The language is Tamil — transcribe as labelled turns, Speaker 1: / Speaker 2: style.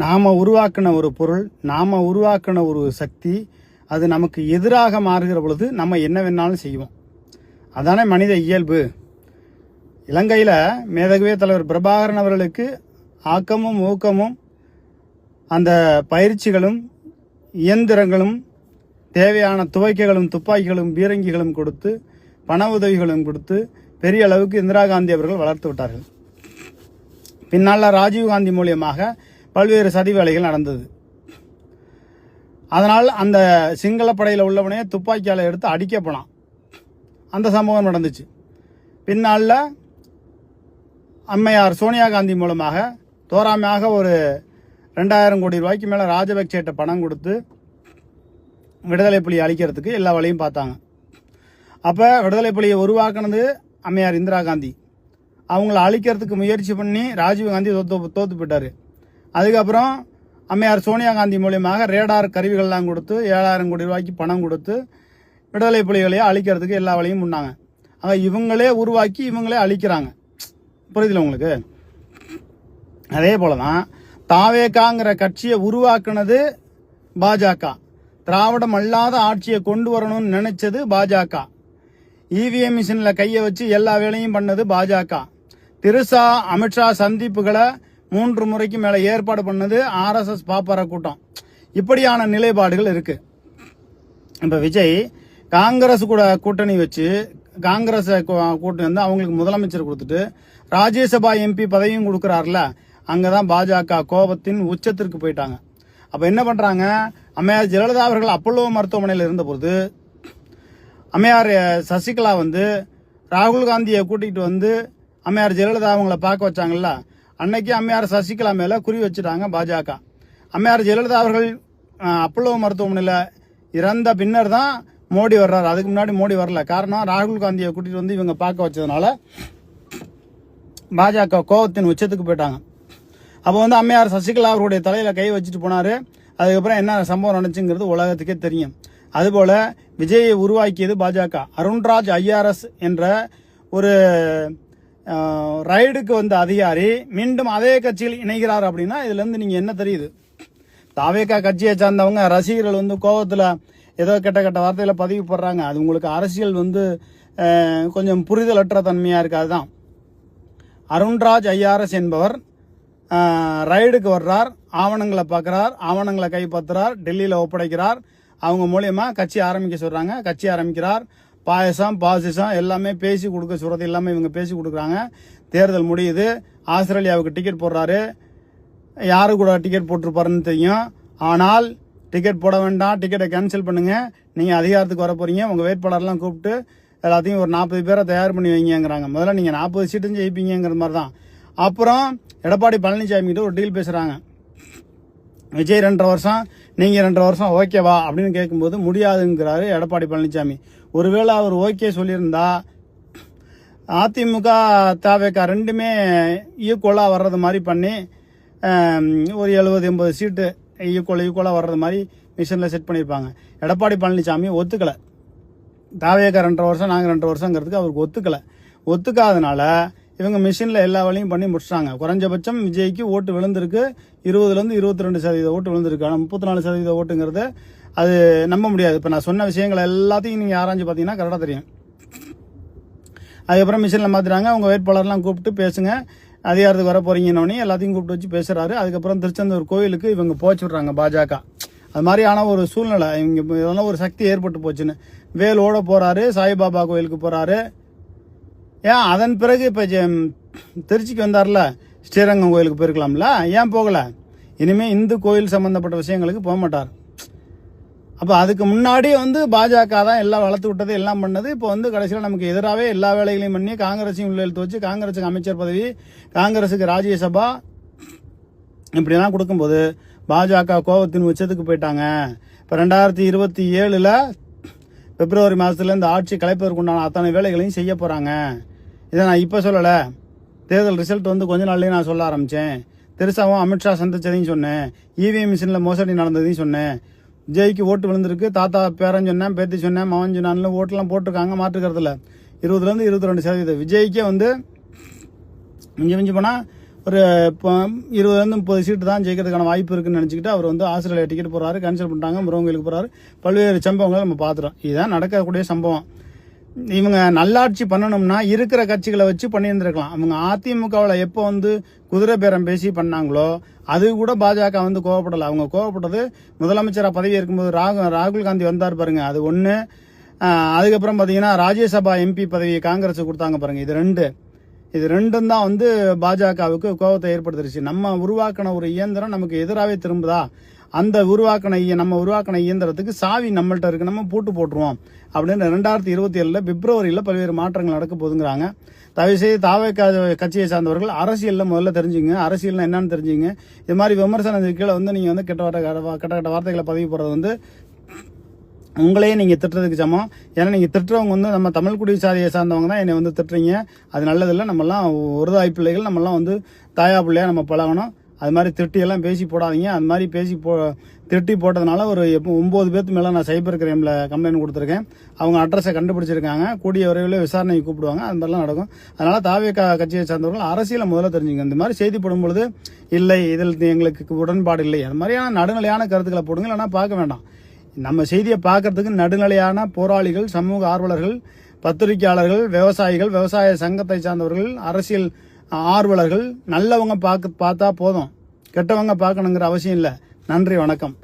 Speaker 1: நாம் உருவாக்கின ஒரு பொருள், நாம் உருவாக்கின ஒரு சக்தி, அது நமக்கு எதிராக மாறுகிற பொழுது நம்ம என்ன வேணாலும் செய்வோம். அதானே மனித இயல்பு. இலங்கையில் மேதகுவே தலைவர் பிரபாகரன் அவர்களுக்கு ஆக்கமும் ஊக்கமும் அந்த பயிற்சிகளும் இயந்திரங்களும் தேவையான துவைக்கைகளும் துப்பாக்கிகளும் பீரங்கிகளும் கொடுத்து பண உதவிகளும் கொடுத்து பெரிய அளவுக்கு இந்திரா காந்தி அவர்கள் வளர்த்து விட்டார்கள். பின்னால் ராஜீவ்காந்தி மூலியமாக பல்வேறு சதி வேலைகள் நடந்தது. அதனால் அந்த சிங்கள படையில் உள்ளவனே துப்பாக்கியால் எடுத்து அடிக்க போனான். அந்த சம்பவம் நடந்துச்சு. பின்னால் அம்மையார் சோனியா காந்தி மூலமாக தோராமையாக ஒரு 2000 கோடி ரூபாய்க்கு மேலே ராஜபக்சேட்ட பணம் கொடுத்து விடுதலை புலியை அழிக்கிறதுக்கு எல்லா வழியும் பார்த்தாங்க. அப்போ விடுதலை புலியை உருவாக்குனது அம்மையார் இந்திரா காந்தி. அவங்கள அழிக்கிறதுக்கு முயற்சி பண்ணி ராஜீவ்காந்தி தோத்து போயிட்டார். அதுக்கப்புறம் அம்மையார் சோனியா காந்தி மூலியமாக ரேடார் கருவிகள்லாம் கொடுத்து 7000 கோடி ரூபாய்க்கு பணம் கொடுத்து விடுதலை புலிகளையே அழிக்கிறதுக்கு எல்லா வழியும் பண்ணாங்க. ஆக இவங்களே உருவாக்கி இவங்களே அழிக்கிறாங்க. புரியுதுல உங்களுக்கு? அதே போல தான் தாவேகாங்கிற கட்சியை உருவாக்குனது பாஜக. திராவிடம் அல்லாத ஆட்சியை கொண்டு வரணும்னு நினைச்சது பாஜக. இவிஎம் மிஷின்ல கையை வச்சு எல்லா வேலையும் பண்ணது பாஜக. திருசா அமித்ஷா சந்திப்புகளை 3 முறைக்கு மேல ஏற்பாடு பண்ணது RSS பாப்பார கூட்டம். இப்படியான நிலைப்பாடுகள் இருக்கு. இப்ப விஜய் காங்கிரஸ் கூட கூட்டணி வச்சு காங்கிரஸ் கூட்டணி வந்து அவங்களுக்கு முதலமைச்சர் கொடுத்துட்டு ராஜ்யசபா MP பதவியும் கொடுக்கறாருல, அங்கதான் பாஜக கோபத்தின் உச்சத்திற்கு போயிட்டாங்க. அப்ப என்ன பண்றாங்க, அம்மையார் ஜெயலலிதா அவர்கள் அப்பல்லோ மருத்துவமனையில் இருந்தபோது அம்மையார் சசிகலா வந்து ராகுல் காந்தியை கூட்டிகிட்டு வந்து அம்மையார் ஜெயலலிதா அவங்கள பார்க்க வச்சாங்கல்ல, அன்னைக்கு அம்மையார் சசிகலா மேல குறி வச்சுட்டாங்க பாஜக. அம்மையார் ஜெயலலிதா அவர்கள் அப்பல்லோ மருத்துவமனையில் இறந்த பின்னர் தான் மோடி வர்றாரு. அதுக்கு முன்னாடி மோடி வரல. காரணம், ராகுல் காந்தியை கூட்டிட்டு வந்து இவங்க பார்க்க வச்சதுனால பாஜக கோபத்தின் உச்சத்துக்கு போயிட்டாங்க. அப்போ வந்து அம்மையார் சசிகலா அவருடைய தலையில கை வச்சுட்டு போனாரு. அதுக்கப்புறம் என்ன சம்பவம் நடந்துச்சுங்கிறது உலகத்துக்கே தெரியும். அதுபோல விஜயை உருவாக்கியது பாஜக. அருண்ராஜ் IRS என்ற ஒரு ரைடுக்கு வந்த அதிகாரி மீண்டும் அதே கட்சியில் இணைகிறார். அப்படின்னா இதுல இருந்து நீங்க என்ன தெரியுது? தாவேகா கட்சியை சார்ந்தவங்க ரசிகர்கள் வந்து கோபத்துல ஏதோ கெட்ட வார்த்தையில பதிவு போடுறாங்க. அது உங்களுக்கு அரசியல் வந்து கொஞ்சம் புரிதலற்ற தன்மையா இருக்கு. அதுதான் அருண்ராஜ் IRS என்பவர் ரைடுக்கு வர்றார், ஆவணங்களை பார்க்கிறார், ஆவணங்களை கைப்பற்றுறார், டெல்லியில் ஒப்படைக்கிறார். அவங்க மூலியமா கட்சி ஆரம்பிக்க சொல்றாங்க. கட்சி ஆரம்பிக்கிறார். பாயசம் பாசிசம் எல்லாமே பேசி கொடுக்க சொல்றது எல்லாமே இவங்க பேசி கொடுக்குறாங்க. தேர்தல் முடியுது. ஆஸ்திரேலியாவுக்கு டிக்கெட் போடுறாரு. யாரு கூட டிக்கெட் போட்டிருப்பாருன்னு தெரியும். ஆனால் டிக்கெட் போட வேண்டாம், டிக்கெட்டை கேன்சல் பண்ணுங்க, நீங்க அதிகாரத்துக்கு வர போறீங்க, உங்க வேட்பாளர்லாம் கூப்பிட்டு எல்லாத்தையும் ஒரு 40 பேரை தயார் பண்ணி வைங்கிறாங்க. முதல்ல நீங்க 40 சீட்டும் ஜெயிப்பீங்கிற மாதிரி தான். அப்புறம் எடப்பாடி பழனிசாமி கிட்ட ஒரு டீல் பேசுறாங்க. விஜய் 2.5 வருஷம், நீங்க 2.5 வருஷம் ஓகேவா அப்படின்னு கேட்கும்போது முடியாதுங்கிறாரு எடப்பாடி பழனிசாமி. ஒருவேளை அவர் ஓகே சொல்லியிருந்தா அதிமுக தாவேகா ரெண்டுமே ஈக்குவலா வர்றது மாதிரி பண்ணி ஒரு 70-80 சீட்டு ஈக்குவலா வர்றது மாதிரி மிஷன்ல செட் பண்ணியிருப்பாங்க. எடப்பாடி பழனிசாமி ஒத்துக்கல. தாவேகா 2.5 வருஷம், நாங்க 2.5 வருஷங்கிறதுக்கு அவருக்கு ஒத்துக்கல. ஒத்துக்காதனால இவங்க மிஷின்ல எல்லா வேலையும் பண்ணி முடிச்சிட்டாங்க. குறைஞ்சபட்சம் விஜய்க்கு ஓட்டு விழுந்திருக்கு. 20% 22% ஓட்டு விழுந்திருக்கு. ஆனால் 34% ஓட்டுங்கிறது அது நம்ப முடியாது. இப்போ நான் சொன்ன விஷயங்கள் எல்லாத்தையும் நீங்க ஆராய்ஞ்சு பார்த்தீங்கன்னா கரெக்டாக தெரியும். அதுக்கப்புறம் மிஷின்ல மாத்திராங்க. அவங்க வேட்பாளர்லாம் கூப்பிட்டு பேசுங்க, அதிகாரத்துக்கு வர போறீங்கன்னு எல்லாத்தையும் கூப்பிட்டு வச்சு பேசுறாரு. அதுக்கப்புறம் திருச்செந்தூர் கோயிலுக்கு இவங்க போச்சு விடுறாங்க பாஜக. அது மாதிரியான ஒரு சூழ்நிலை, இவங்க இதெல்லாம் ஒரு சக்தி ஏற்பட்டு போச்சுன்னு வேலோட போறாரு. சாய்பாபா கோயிலுக்கு போறாரு. ஏன் அதன் பிறகு இப்ப திருச்சிக்கு வந்தார்ல, ஸ்ரீரங்கம் கோயிலுக்கு போயிருக்கலாம்ல, ஏன் போகல? இனிமே இந்து கோயில் சம்பந்தப்பட்ட விஷயங்களுக்கு போக மாட்டார். அப்ப அதுக்கு முன்னாடி வந்து பாஜக தான் எல்லாம் வளர்த்து விட்டது, எல்லாம் பண்ணது. இப்போ வந்து கடைசியில் நமக்கு எதிராகவே எல்லா வேலைகளையும் பண்ணி காங்கிரஸையும் உள்ள எழுத்து வச்சு காங்கிரஸுக்கு அமைச்சர் பதவி, காங்கிரஸுக்கு ராஜ்யசபா இப்படிலாம் கொடுக்கும்போது பாஜக கோபத்தின் உச்சத்துக்கு போயிட்டாங்க. இப்போ 2027 பிப்ரவரி மாதத்துல இந்த ஆட்சி கலைப்பதற்கு உண்டான அத்தனை வேலைகளையும் செய்ய போறாங்க. இதை நான் இப்போ சொல்லலை, தேர்தல் ரிசல்ட் வந்து கொஞ்ச நாள்லயே நான் சொல்ல ஆரம்பிச்சேன். திருசாவும் அமித்ஷா சந்திச்சதையும் சொன்னேன், இவிஎம் மிஷினில் மோசடி நடந்ததையும் சொன்னேன். விஜய்க்கு ஓட்டு விழுந்திருக்கு, தாத்தா பேரன் சொன்னேன், பேத்தி சொன்னேன், மகன் சொன்னான்னு ஓட்டெல்லாம் போட்டிருக்காங்க, மாற்றுக்கிறதுல 20-22%. விஜய்க்கே வந்து மிஞ்சி போனால் ஒரு 20-30 சீட்டு தான் ஜெயிக்கிறதுக்கான வாய்ப்பு இருக்குன்னு நினச்சிக்கிட்டு அவர் வந்து ஆஸ்திரேலியா டிக்கெட் போகிறாரு, கேன்சல் பண்ணிட்டாங்க, முருகங்களுக்கு போகிறாரு. பல்வேறு சம்பவங்களை நம்ம பார்த்துட்டோம். இதுதான் நடக்கக்கூடிய சம்பவம். இவங்க நல்லாட்சி பண்ணணும்னா இருக்கிற கட்சிகளை வச்சு பண்ணியிருந்திருக்கலாம். அவங்க அதிமுகவில் எப்போ வந்து குதிரை பேரம் பேசி பண்ணாங்களோ அது கூட பாஜக வந்து கோவப்படலை. அவங்க கோவப்பட்டது முதலமைச்சராக பதவி இருக்கும்போது ராகுல் காந்தி வந்தார் பாருங்க, அது ஒன்று. அதுக்கப்புறம் பார்த்தீங்கன்னா ராஜ்யசபா எம்பி பதவியை காங்கிரஸ் கொடுத்தாங்க பாருங்க, இது ரெண்டும் தான் வந்து பாஜகவுக்கு கோபத்தை ஏற்படுத்திருச்சு. நம்ம உருவாக்கின ஒரு இயந்திரம் நமக்கு எதிராகவே திரும்புதா, அந்த நம்ம உருவாக்கின இயந்திரத்துக்கு சாவி நம்மள்ட்ட இருக்கு, நம்ம பூட்டு போட்டுருவோம் அப்படின்னு 2027 பிப்ரவரியில் பல்வேறு மாற்றங்கள் நடக்க போதுங்கிறாங்க. தயவுசெய்து தாவேகா கட்சியை சார்ந்தவர்கள் அரசியலில் முதல்ல தெரிஞ்சுங்க, அரசியல்னா என்னன்னு தெரிஞ்சுங்க. இது மாதிரி விமர்சனத்துக்கு கீழே வந்து நீங்கள் வந்து கெட்ட வார்த்தைகளை பதிவு போடுறது வந்து உங்களையே நீங்கள் திட்டுறதுக்கு சமம். ஏன்னா நீங்கள் திட்டுறவங்க வந்து நம்ம தமிழ் குடி சாதியை சார்ந்தவங்க தான் என்னை வந்து திட்டுறீங்க. அது நல்லதில்லை. நம்மலாம் ஒரு தாய் பிள்ளைகள், நம்மலாம் வந்து தாயா பிள்ளையாக நம்ம பழகணும். அது மாதிரி திட்டியெல்லாம் பேசி போடாதீங்க. அது மாதிரி திட்டி போட்டதுனால ஒரு 9 பேருக்கு மேலே நான் சைபர் கிரைமில் கம்ப்ளைண்ட் கொடுத்துருக்கேன். அவங்க அட்ரஸை கண்டுபிடிச்சிருக்காங்க. கூடிய விரைவில் விசாரணைக்கு கூப்பிடுவாங்க. அது மாதிரிலாம் நடக்கும். அதனால் தாவேகா கட்சியை சார்ந்தவர்கள் அரசியலை முதல்ல தெரிஞ்சுங்க. இந்த மாதிரி செய்தி போடும்பொழுது இல்லை இதில் எங்களுக்கு உடன்பாடு இல்லை, அது மாதிரியான நடுநிலையான கருத்துக்களை போடுங்க. இல்லைன்னா பார்க்க வேண்டாம். நம்ம செய்தியை பார்க்கறதுக்கு நடுநிலையான போராளிகள், சமூக ஆர்வலர்கள், பத்திரிகையாளர்கள், விவசாயிகள், விவசாய சங்கத்தை சார்ந்தவர்கள், அரசியல் ஆர்வலர்கள், நல்லவங்க பார்த்தா போதும், கெட்டவங்க பார்க்கணுங்கிற அவசியம் இல்லை. நன்றி, வணக்கம்.